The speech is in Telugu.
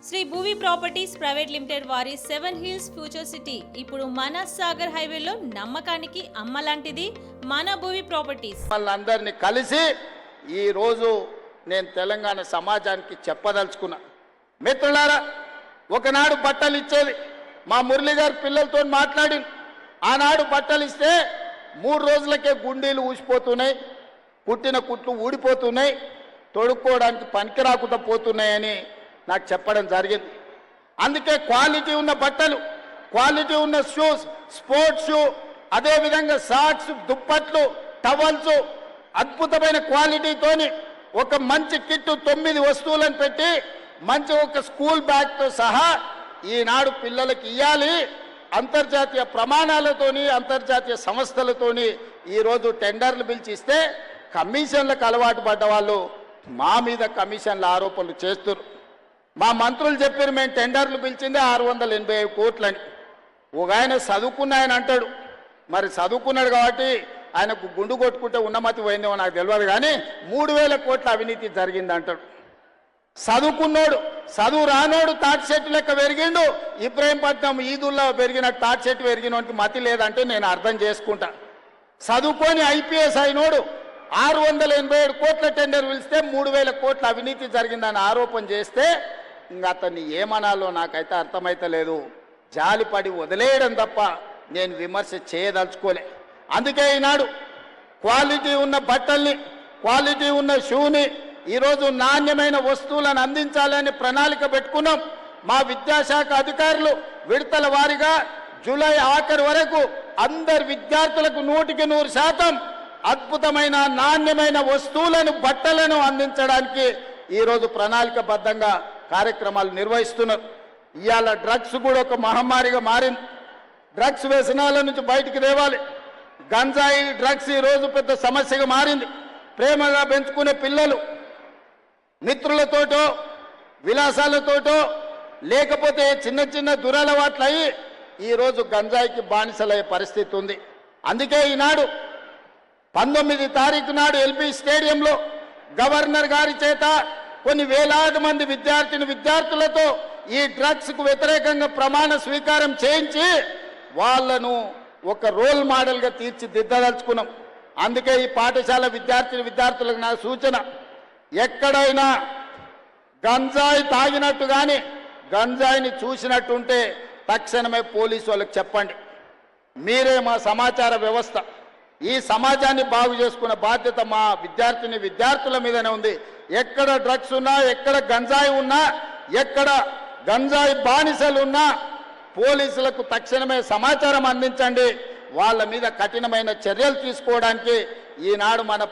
Shri Bhuvi properties private limited వారి 7 హిల్స్ ఫ్యూచర్ సిటీ ఇప్పుడు మన సాగర్ హైవేలో నమ్మకానికి అమ్మలాంటిది మన భూవి ప్రాపర్టీస్. వాళ్ళందరినీ కలిసి ఈ రోజు నేను తెలంగాణ సమాజానికి చెప్పదలుచుకున్నా. మిత్రులారా, ఒకనాడు బట్టలు ఇచ్చేది మా మురళి గారి పిల్లలతో మాట్లాడి, ఆనాడు బట్టలు ఇస్తే 3 రోజులకే గుండీలు ఊసిపోతున్నాయి, పుట్టిన కుట్లు ఊడిపోతున్నాయి, తొడుక్కోవడానికి పనికి రాకుండా పోతున్నాయని నాకు చెప్పడం జరిగింది. అందుకే క్వాలిటీ ఉన్న బట్టలు, క్వాలిటీ ఉన్న షూస్, స్పోర్ట్స్ షూ, అదేవిధంగా సాక్స్, దుప్పట్లు, టవల్స్ అద్భుతమైన క్వాలిటీతోని ఒక మంచి కిట్టు 9 వస్తువులను పెట్టి మంచి ఒక స్కూల్ బ్యాగ్తో సహా ఈనాడు పిల్లలకి ఇవ్వాలి. అంతర్జాతీయ ప్రమాణాలతోని అంతర్జాతీయ సంస్థలతోని ఈరోజు టెండర్లు పిలిచి ఇస్తే కమిషన్లకు అలవాటు పడ్డ వాళ్ళు మా మీద కమిషన్ల ఆరోపణలు చేస్తున్నారు. మా మంత్రులు చెప్పారు మేము టెండర్లు పిలిచిందే 685 కోట్లని. ఒక ఆయన చదువుకున్న ఆయన అంటాడు, మరి చదువుకున్నాడు కాబట్టి ఆయనకు గుండు కొట్టుకుంటే ఉన్నమతి పోయిందేమో నాకు తెలియదు, కానీ 3000 కోట్ల అవినీతి జరిగింది అంటాడు. చదువుకున్నోడు, చదువు రానోడు తాటి చెట్టు లెక్క పెరిగిండు, ఇబ్రాహీంపట్నం ఈదుల్లో పెరిగిన తాటి చెట్టు పెరిగినోనికి మతి లేదంటే నేను అర్థం చేసుకుంటా. చదువుకొని ఐపీఎస్ అయినోడు 687 కోట్ల టెండర్ పిలిస్తే 3000 కోట్ల అవినీతి జరిగిందని ఆరోపణ చేస్తే ఇంకా అతన్ని ఏమనాలో నాకైతే అర్థమైతలేదు. జాలిపడి వదిలేయడం తప్ప నేను విమర్శ చేయదలుచుకోలే. అందుకే ఈనాడు క్వాలిటీ ఉన్న బట్టల్ని, క్వాలిటీ ఉన్న షూని, ఈరోజు నాణ్యమైన వస్తువులను అందించాలని ప్రణాళిక పెట్టుకున్నాం. మా విద్యాశాఖ అధికారులు విడతల వారీగా జూలై ఆఖరి వరకు అందరు విద్యార్థులకు 100% అద్భుతమైన నాణ్యమైన వస్తువులను, బట్టలను అందించడానికి ఈరోజు ప్రణాళికబద్ధంగా కార్యక్రమాలు నిర్వహిస్తున్నారు. ఇవాళ డ్రగ్స్ కూడా ఒక మహమ్మారిగా మారింది. డ్రగ్స్ వ్యసనాల నుంచి బయటికి తేవాలి. గంజాయి, డ్రగ్స్ ఈరోజు పెద్ద సమస్యగా మారింది. ప్రేమగా పెంచుకునే పిల్లలు మిత్రులతోటో విలాసాలతోటో లేకపోతే చిన్న చిన్న దురలవాట్లు అయ్యి ఈరోజు గంజాయికి బానిసలయ్యే పరిస్థితి ఉంది. అందుకే ఈనాడు 19 తారీఖు నాడు ఎల్బీ స్టేడియంలో గవర్నర్ గారి చేత కొన్ని వేలాది మంది విద్యార్థులతో ఈ డ్రగ్స్కు వ్యతిరేకంగా ప్రమాణ స్వీకారం చేయించి వాళ్లను ఒక రోల్ మోడల్గా తీర్చిదిద్దదలుచుకున్నాం. అందుకే ఈ పాఠశాల విద్యార్థులకు నా సూచన, ఎక్కడైనా గంజాయి తాగినట్టు కానీ గంజాయిని చూసినట్టుంటే తక్షణమే పోలీసు వాళ్ళకి చెప్పండి. మీరే మా సమాచార వ్యవస్థ. ఈ సమాజాన్ని బాగు చేసుకున్న బాధ్యత మా విద్యార్థుల మీదనే ఉంది. ఎక్కడ డ్రగ్స్ ఉన్నా, ఎక్కడ గంజాయి ఉన్నా, ఎక్కడ గంజాయి బానిసలు ఉన్నా పోలీసులకు తక్షణమే సమాచారం అందించండి. వాళ్ళ మీద కఠినమైన చర్యలు తీసుకోవడానికి ఈనాడు మన